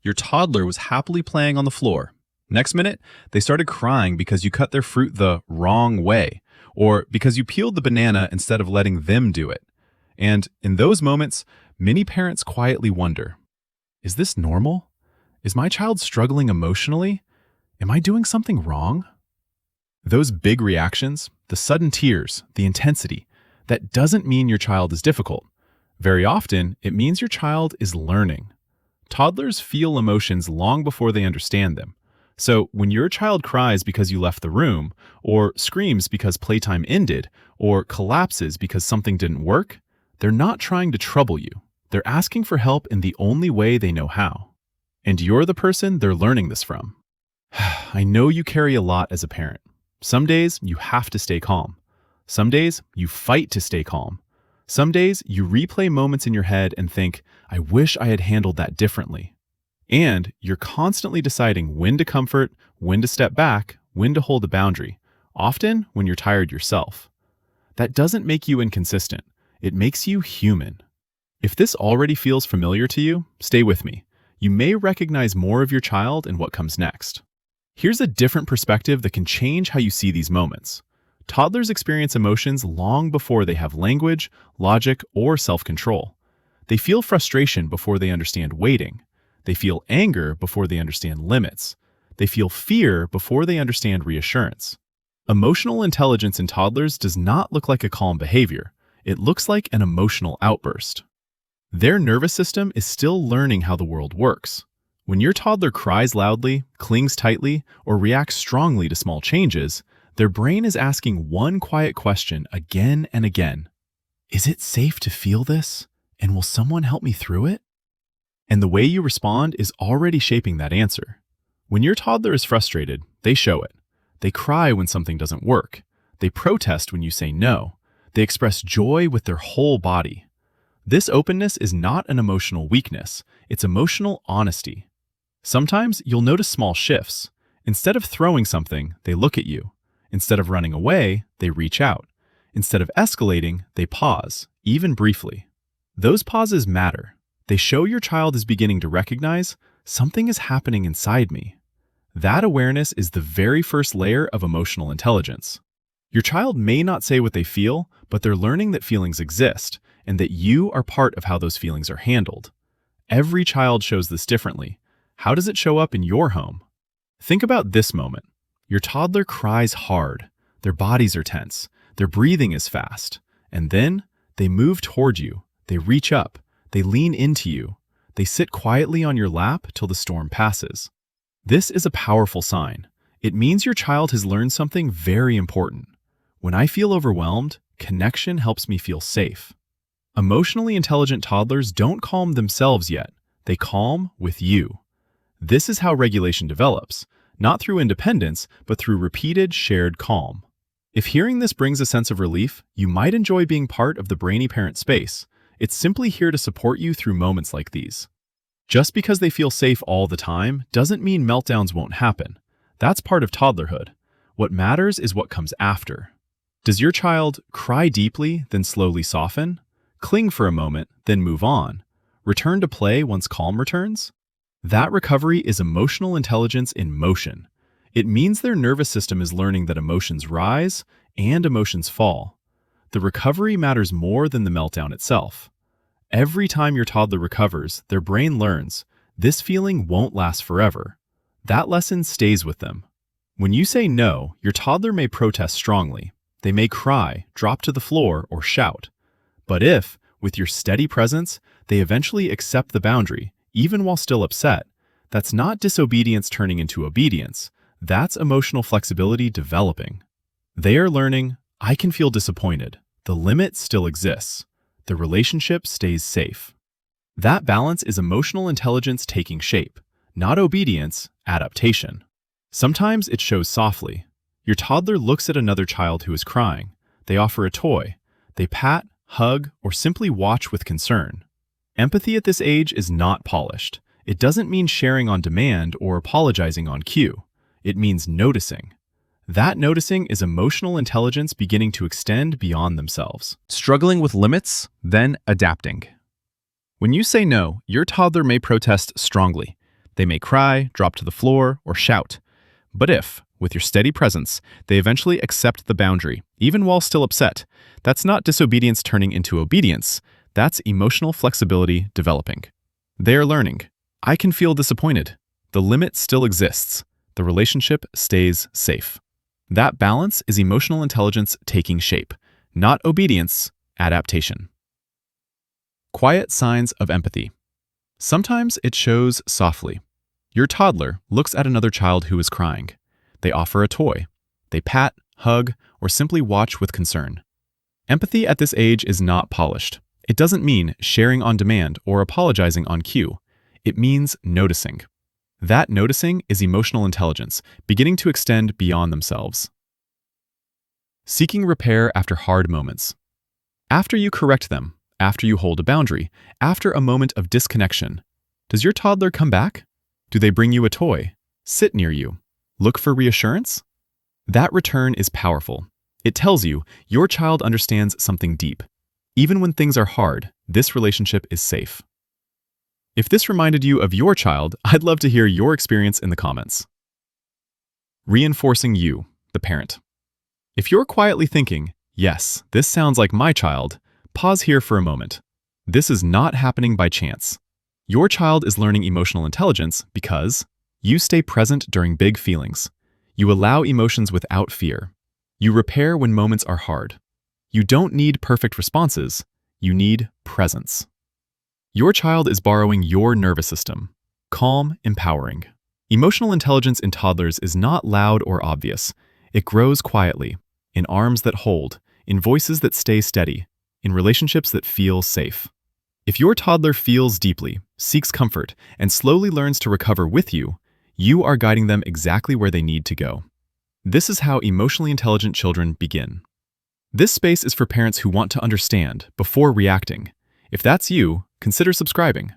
Your toddler was happily playing on the floor. Next minute, they started crying because you cut their fruit the wrong way, or because you peeled the banana instead of letting them do it. And in those moments, many parents quietly wonder, is this normal? Is my child struggling emotionally? Am I doing something wrong? Those big reactions, the sudden tears, the intensity, that doesn't mean your child is difficult. Very often, it means your child is learning. Toddlers feel emotions long before they understand them. So when your child cries because you left the room, or screams because playtime ended, or collapses because something didn't work, they're not trying to trouble you. They're asking for help in the only way they know how. And you're the person they're learning this from. I know you carry a lot as a parent. Some days you have to stay calm. Some days you fight to stay calm. Some days you replay moments in your head and think, I wish I had handled that differently. And you're constantly deciding when to comfort, when to step back, when to hold a boundary, often when you're tired yourself. That doesn't make you inconsistent. It makes you human. If this already feels familiar to you, stay with me. You may recognize more of your child in what comes next. Here's a different perspective that can change how you see these moments. Toddlers experience emotions long before they have language, logic, or self-control. They feel frustration before they understand waiting. They feel anger before they understand limits. They feel fear before they understand reassurance. Emotional intelligence in toddlers does not look like a calm behavior. It looks like an emotional outburst. Their nervous system is still learning how the world works. When your toddler cries loudly, clings tightly, or reacts strongly to small changes, their brain is asking one quiet question again and again. Is it safe to feel this? And will someone help me through it? And the way you respond is already shaping that answer. When your toddler is frustrated, they show it. They cry when something doesn't work. They protest when you say no. They express joy with their whole body. This openness is not an emotional weakness. It's emotional honesty. Sometimes you'll notice small shifts. Instead of throwing something, they look at you. Instead of running away, they reach out. Instead of escalating, they pause, even briefly. Those pauses matter. They show your child is beginning to recognize something is happening inside me. That awareness is the very first layer of emotional intelligence. Your child may not say what they feel, but they're learning that feelings exist and that you are part of how those feelings are handled. Every child shows this differently. How does it show up in your home? Think about this moment. Your toddler cries hard. Their bodies are tense. Their breathing is fast. And then they move toward you. They reach up. They lean into you. They sit quietly on your lap till the storm passes. This is a powerful sign. It means your child has learned something very important. When I feel overwhelmed, connection helps me feel safe. Emotionally intelligent toddlers don't calm themselves yet. They calm with you. This is how regulation develops, not through independence, but through repeated, shared calm. If hearing this brings a sense of relief, you might enjoy being part of the Brainy Parent space. It's simply here to support you through moments like these. Just because they feel safe all the time doesn't mean meltdowns won't happen. That's part of toddlerhood. What matters is what comes after. Does your child cry deeply, then slowly soften? Cling for a moment, then move on? Return to play once calm returns? That recovery is emotional intelligence in motion. It means their nervous system is learning that emotions rise and emotions fall. The recovery matters more than the meltdown itself. Every time your toddler recovers, their brain learns, this feeling won't last forever. That lesson stays with them. When you say no, your toddler may protest strongly. They may cry, drop to the floor, or shout. But if, with your steady presence, they eventually accept the boundary, even while still upset, that's not disobedience turning into obedience. That's emotional flexibility developing. They are learning, I can feel disappointed. The limit still exists. The relationship stays safe. That balance is emotional intelligence taking shape, not obedience, adaptation. Sometimes it shows softly. Your toddler looks at another child who is crying. They offer a toy. They pat, hug, or simply watch with concern. Empathy at this age is not polished. It doesn't mean sharing on demand or apologizing on cue. It means noticing. That noticing is emotional intelligence beginning to extend beyond themselves. Struggling with limits, then adapting. When you say no, your toddler may protest strongly. They may cry, drop to the floor, or shout. But if, with your steady presence, they eventually accept the boundary, even while still upset, that's not disobedience turning into obedience. That's emotional flexibility developing. They are learning. I can feel disappointed. The limit still exists. The relationship stays safe. That balance is emotional intelligence taking shape, not obedience, adaptation. Quiet signs of empathy. Sometimes it shows softly. Your toddler looks at another child who is crying. They offer a toy. They pat, hug, or simply watch with concern. Empathy at this age is not polished. It doesn't mean sharing on demand or apologizing on cue. It means noticing. That noticing is emotional intelligence, beginning to extend beyond themselves. Seeking repair after hard moments. After you correct them, after you hold a boundary, after a moment of disconnection, does your toddler come back? Do they bring you a toy? Sit near you? Look for reassurance? That return is powerful. It tells you your child understands something deep. Even when things are hard, this relationship is safe. If this reminded you of your child, I'd love to hear your experience in the comments. Reinforcing you, the parent. If you're quietly thinking, yes, this sounds like my child, pause here for a moment. This is not happening by chance. Your child is learning emotional intelligence because you stay present during big feelings. You allow emotions without fear. You repair when moments are hard. You don't need perfect responses. You need presence. Your child is borrowing your nervous system. Calm, empowering. Emotional intelligence in toddlers is not loud or obvious. It grows quietly, in arms that hold, in voices that stay steady, in relationships that feel safe. If your toddler feels deeply, seeks comfort, and slowly learns to recover with you, you are guiding them exactly where they need to go. This is how emotionally intelligent children begin. This space is for parents who want to understand before reacting. If that's you, consider subscribing.